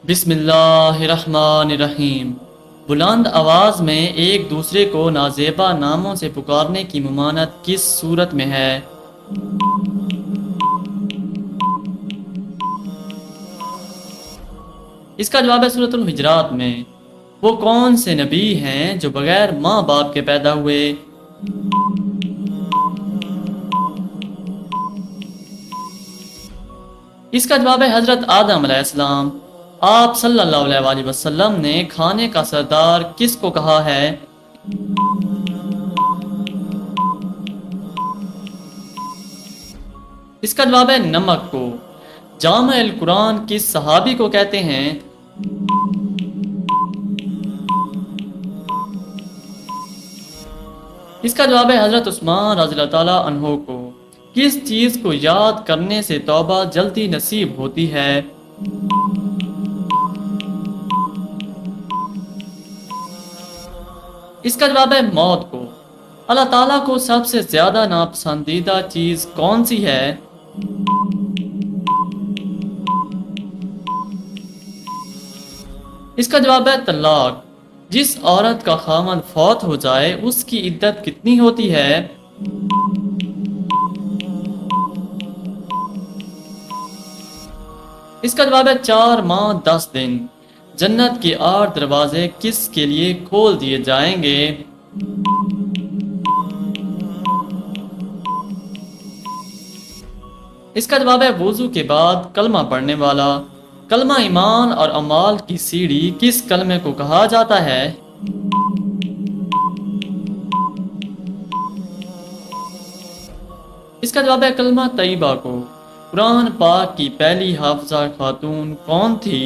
بسم اللہ الرحمن الرحیم۔ بلند آواز میں ایک دوسرے کو نازیبا ناموں سے پکارنے کی ممانعت کس صورت میں ہے؟ اس کا جواب ہے سورۃ الحجرات میں۔ وہ کون سے نبی ہیں جو بغیر ماں باپ کے پیدا ہوئے؟ اس کا جواب ہے حضرت آدم علیہ السلام۔ آپ صلی اللہ علیہ وآلہ وسلم نے کھانے کا سردار کس کو کہا ہے؟ اس کا جواب ہے نمک کو۔ جامع القرآن کس صحابی کو کہتے ہیں؟ اس کا جواب ہے حضرت عثمان رضی اللہ تعالیٰ عنہ کو۔ کس چیز کو یاد کرنے سے توبہ جلدی نصیب ہوتی ہے؟ اس کا جواب ہے موت کو۔ اللہ تعالیٰ کو سب سے زیادہ ناپسندیدہ چیز کون سی ہے؟ اس کا جواب ہے طلاق۔ جس عورت کا خامند فوت ہو جائے اس کی عدت کتنی ہوتی ہے؟ اس کا جواب ہے 4 ماہ 10 دن۔ جنت کے 8 دروازے کس کے لیے کھول دیے جائیں گے؟ اس کا جواب ہے وضو کے بعد کلمہ پڑھنے والا۔ کلمہ ایمان اور اعمال کی سیڑھی کس کلمے کو کہا جاتا ہے؟ اس کا جواب ہے کلمہ طیبہ کو۔ قرآن پاک کی پہلی حافظہ خاتون کون تھی؟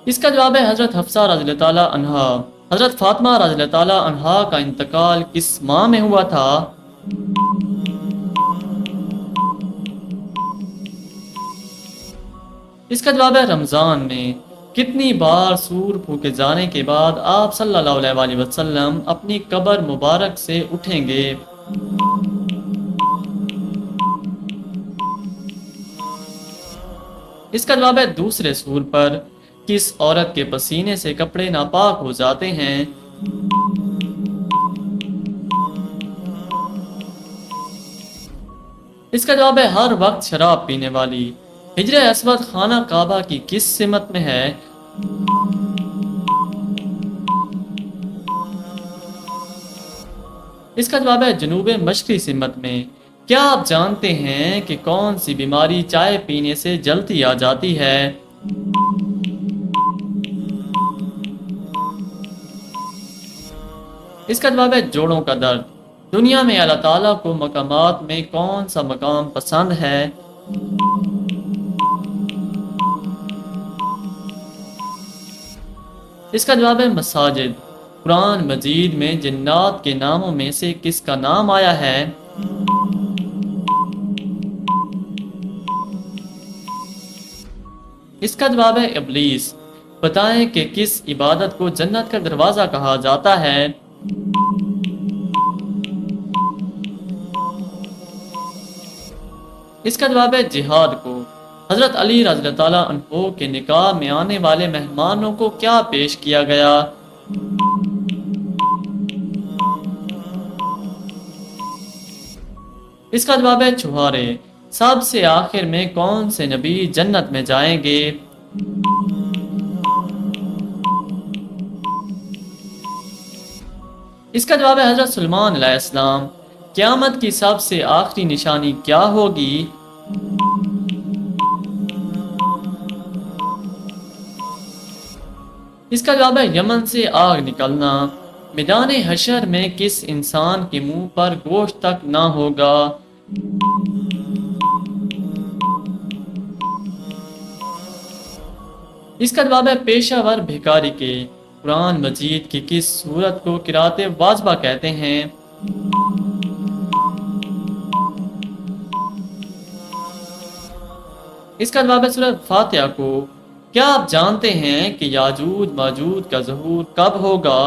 اس کا جواب ہے حضرت حفصہ رضی اللہ تعالیٰ عنہا۔ حضرت فاطمہ رضی اللہ تعالیٰ عنہا کا انتقال کس ماہ میں ہوا تھا؟ اس کا جواب ہے رمضان میں۔ کتنی بار سور پھونکے جانے کے بعد آپ صلی اللہ علیہ وآلہ وسلم اپنی قبر مبارک سے اٹھیں گے؟ اس کا جواب ہے دوسرے سور پر۔ کس عورت کے پسینے سے کپڑے ناپاک ہو جاتے ہیں؟ اس کا جواب ہے ہر وقت شراب پینے والی۔ حجر اسود خانہ کعبہ کی کس سمت میں ہے؟ اس کا جواب ہے جنوب مشرقی سمت میں۔ کیا آپ جانتے ہیں کہ کون سی بیماری چائے پینے سے جلدی آ جاتی ہے؟ اس کا جواب ہے جوڑوں کا درد۔ دنیا میں اللہ تعالیٰ کو مقامات میں کون سا مقام پسند ہے؟ اس کا جواب ہے مساجد۔ قرآن مجید میں جنات کے ناموں میں سے کس کا نام آیا ہے؟ اس کا جواب ہے ابلیس۔ بتائیں کہ کس عبادت کو جنت کا دروازہ کہا جاتا ہے؟ اس کا جواب ہے جہاد کو۔ حضرت علی رضی اللہ تعالیٰ عنہ کے نکاح میں آنے والے مہمانوں کو کیا پیش کیا گیا؟ اس کا جواب ہے چھہارے۔ سب سے آخر میں کون سے نبی جنت میں جائیں گے؟ اس کا جواب ہے حضرت سلیمان علیہ السلام۔ قیامت کی سب سے آخری نشانی کیا ہوگی؟ اس کا جواب ہے یمن سے آگ نکلنا۔ میدان حشر میں کس انسان کے منہ پر گوشت تک نہ ہوگا؟ اس کا جواب ہے پیشہ ور بھکاری کے۔ قرآن مجید کی کس سورت کو قرأت واجبہ کہتے ہیں؟ اس کا جواب ہے سورۃ فاتحہ کو۔ کیا آپ جانتے ہیں کہ یاجوج ماجوج کا ظہور کب ہوگا؟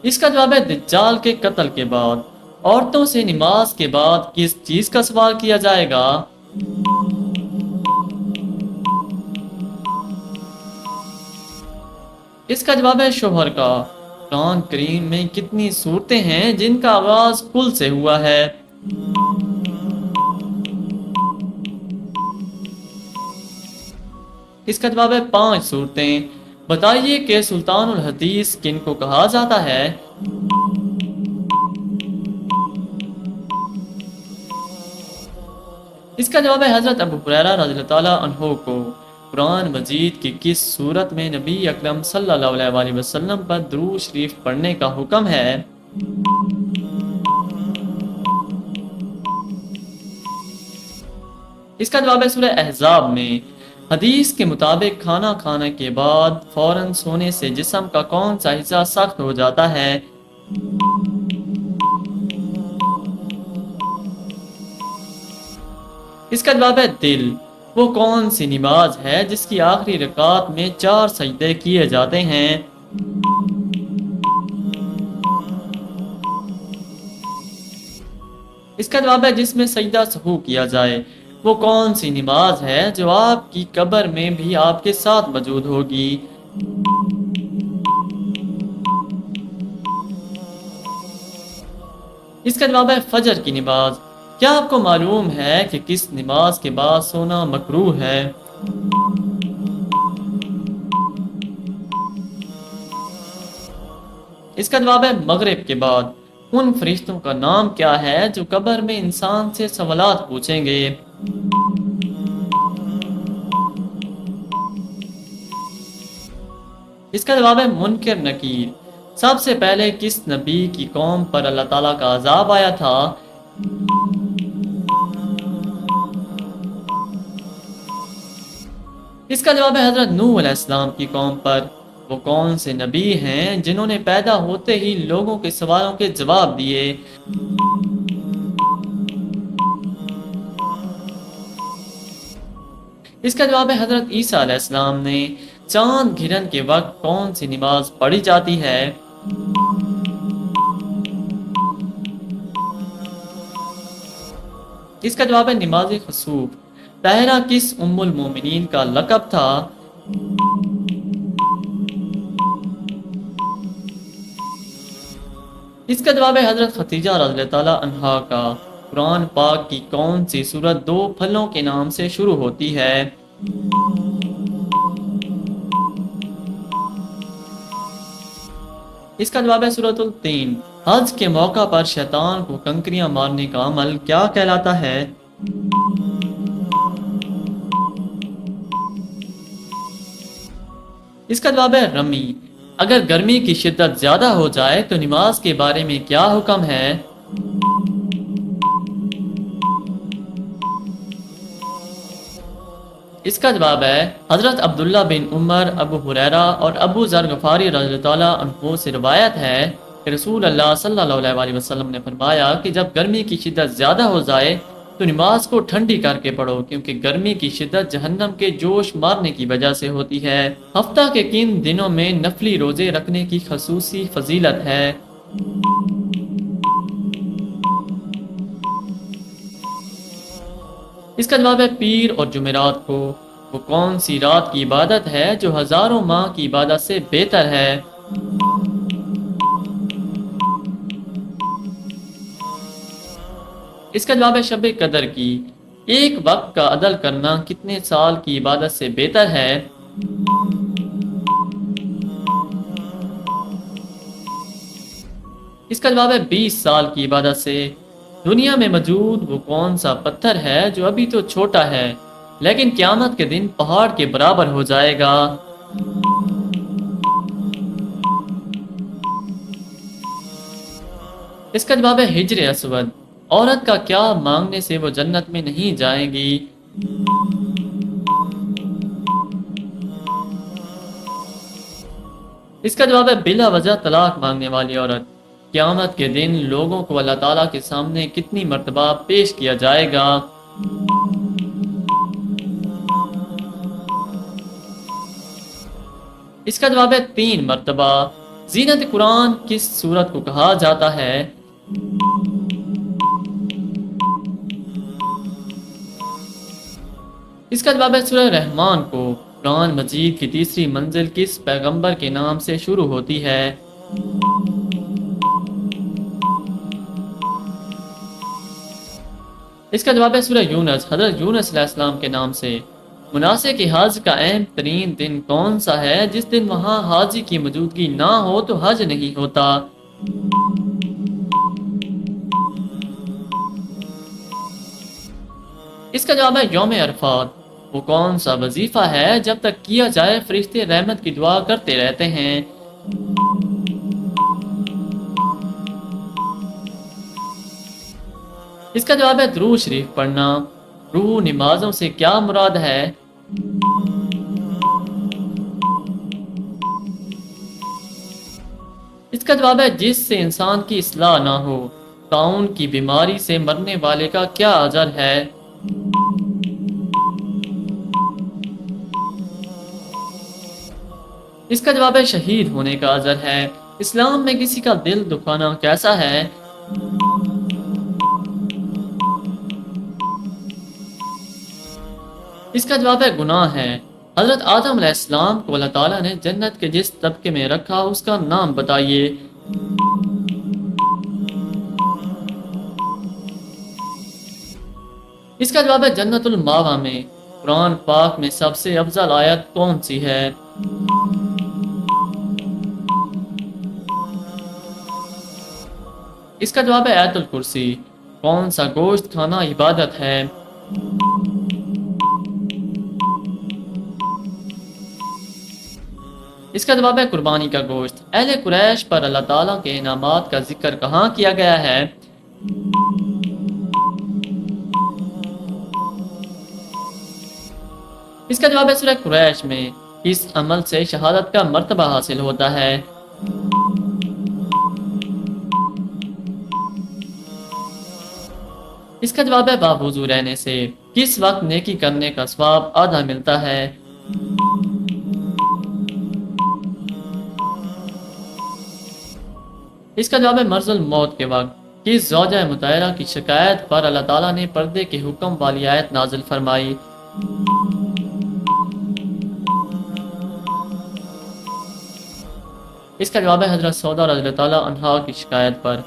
اس کا جواب ہے دجال کے قتل کے بعد عورتوں سے نماز کے بعد کس چیز کا سوال کیا جائے گا؟ اس کا جواب ہے شوہر کا۔ قرآن کریم میں کتنی صورتیں ہیں جن کا آغاز قل سے ہوا ہے؟ اس کا جواب ہے 5 صورتیں۔ بتائیے کہ سلطان الحدیث کن کو کہا جاتا ہے؟ اس کا جواب ہے حضرت ابو ہریرہ رضی اللہ تعالیٰ عنہ کو۔ قرآن مجید کی کس صورت میں نبی اکرم صلی اللہ علیہ وآلہ وسلم پر درود شریف پڑھنے کا حکم ہے؟ اس کا جواب ہے سورہ احزاب میں۔ حدیث کے مطابق کھانا کھانے کے بعد فوراً سونے سے جسم کا کون سا حصہ سخت ہو جاتا ہے؟ اس کا جواب ہے دل۔ وہ کون سی نماز ہے جس کی آخری رکعت میں 4 سجدے کیے جاتے ہیں؟ اس کا جواب ہے جس میں سجدہ سہو کیا جائے۔ وہ کون سی نماز ہے جو آپ کی قبر میں بھی آپ کے ساتھ موجود ہوگی؟ اس کا جواب ہے فجر کی نماز۔ کیا آپ کو معلوم ہے کہ کس نماز کے بعد سونا مکروہ ہے؟ اس کا جواب ہے مغرب کے بعد۔ ان فرشتوں کا نام کیا ہے جو قبر میں انسان سے سوالات پوچھیں گے؟ اس کا جواب ہے منکر نکیر۔ سب سے پہلے کس نبی کی قوم پر اللہ تعالیٰ کا عذاب آیا تھا؟ اس کا جواب ہے حضرت نوح علیہ السلام کی قوم پر۔ وہ کون سے نبی ہیں جنہوں نے پیدا ہوتے ہی لوگوں کے سوالوں کے جواب دیے؟ اس کا جواب ہے حضرت عیسیٰ علیہ السلام نے۔ چاند گرہن کے وقت کون سی نماز پڑھی جاتی ہے؟ اس کا جواب ہے نماز خسوف۔ طاہرہ کس ام المومنین کا لقب تھا؟ اس کا جواب ہے حضرت ختیجہ رضی اللہ تعالیٰ عنہا کا۔ قرآن پاک کی کون سی سورت 2 پھلوں کے نام سے شروع ہوتی ہے؟ اس کا جواب ہے سورۃ التین۔ حج کے موقع پر شیطان کو کنکریاں مارنے کا عمل کیا کہلاتا ہے؟ اس کا جواب ہے رمی۔ اگر گرمی کی شدت زیادہ ہو جائے تو نماز کے بارے میں کیا حکم ہے؟ اس کا جواب ہے حضرت عبداللہ بن عمر، ابو ہریرہ اور ابو ذر غفاری رضی اللہ تعالیٰ عنہ سے روایت ہے کہ رسول اللہ صلی اللہ علیہ وآلہ وسلم نے فرمایا کہ جب گرمی کی شدت زیادہ ہو جائے تو نماز کو ٹھنڈی کر کے پڑھو، کیونکہ گرمی کی شدت جہنم کے جوش مارنے کی وجہ سے ہوتی ہے۔ ہفتہ کے کن دنوں میں نفلی روزے رکھنے کی خصوصی فضیلت ہے؟ اس کا جواب ہے پیر اور جمعرات کو۔ وہ کون سی رات کی عبادت ہے جو ہزاروں ماہ کی عبادت سے بہتر ہے؟ اس کا جواب ہے شب قدر کی۔ ایک وقت کا عدل کرنا کتنے سال کی عبادت سے بہتر ہے؟ اس کا جواب ہے 20 سال کی عبادت سے۔ دنیا میں موجود وہ کون سا پتھر ہے جو ابھی تو چھوٹا ہے لیکن قیامت کے دن پہاڑ کے برابر ہو جائے گا؟ اس کا جواب ہے حجر اسود۔ عورت کا کیا مانگنے سے وہ جنت میں نہیں جائیں گی؟ اس کا جواب ہے بلا وجہ طلاق مانگنے والی عورت۔ قیامت کے دن لوگوں کو اللہ تعالیٰ کے سامنے کتنی مرتبہ پیش کیا جائے گا؟ اس کا جواب ہے 3 مرتبہ۔ زینت قرآن کس سورت کو کہا جاتا ہے؟ اس کا جواب ہے سورہ رحمان کو۔ قرآن مجید کی تیسری منزل کس پیغمبر کے نام سے شروع ہوتی ہے؟ اس کا جواب ہے سورہ یونس، حضرت یونس علیہ السلام کے نام سے۔ مناسک حج کا اہم ترین دن کون سا ہے جس دن وہاں حاجی کی موجودگی نہ ہو تو حج نہیں ہوتا؟ اس کا جواب ہے یوم عرفات۔ وہ کون سا وظیفہ ہے جب تک کیا جائے فرشتے رحمت کی دعا کرتے رہتے ہیں؟ اس کا جواب ہے درود شریف پڑھنا۔ روح نمازوں سے کیا مراد ہے؟ اس کا جواب ہے جس سے انسان کی اصلاح نہ ہو۔ طاعون کی بیماری سے مرنے والے کا کیا اجر ہے؟ اس کا جواب ہے شہید ہونے کا اجر ہے۔ اسلام میں کسی کا دل دکھانا کیسا ہے؟ اس کا جواب ہے گناہ ہے۔ حضرت آدم علیہ السلام کو اللہ تعالیٰ نے جنت کے جس طبقے میں رکھا اس کا نام بتائیے۔ اس کا جواب ہے جنت الماوا میں۔ قرآن پاک میں سب سے افضل آیت کون سی ہے؟ اس کا جواب ہے آیت الکرسی۔ کون سا گوشت کھانا عبادت ہے؟ اس کا جواب ہے قربانی کا گوشت۔ اہل قریش پر اللہ تعالیٰ کے انعامات کا ذکر کہاں کیا گیا ہے؟ اس کا جواب ہے سورہ قریش میں۔ کس عمل سے شہادت کا مرتبہ حاصل ہوتا ہے؟ اس کا جواب ہے باوضو رہنے سے۔ کس وقت نیکی کرنے کا ثواب آدھا ملتا ہے؟ اس کا جواب ہے مرض الموت کے وقت۔ کس زوجہ مطہرہ کی شکایت پر اللہ تعالیٰ نے پردے کے حکم والی آیت نازل فرمائی؟ اس کا جواب ہے حضرت سودا رضی اللہ تعالیٰ عنہا کی شکایت پر۔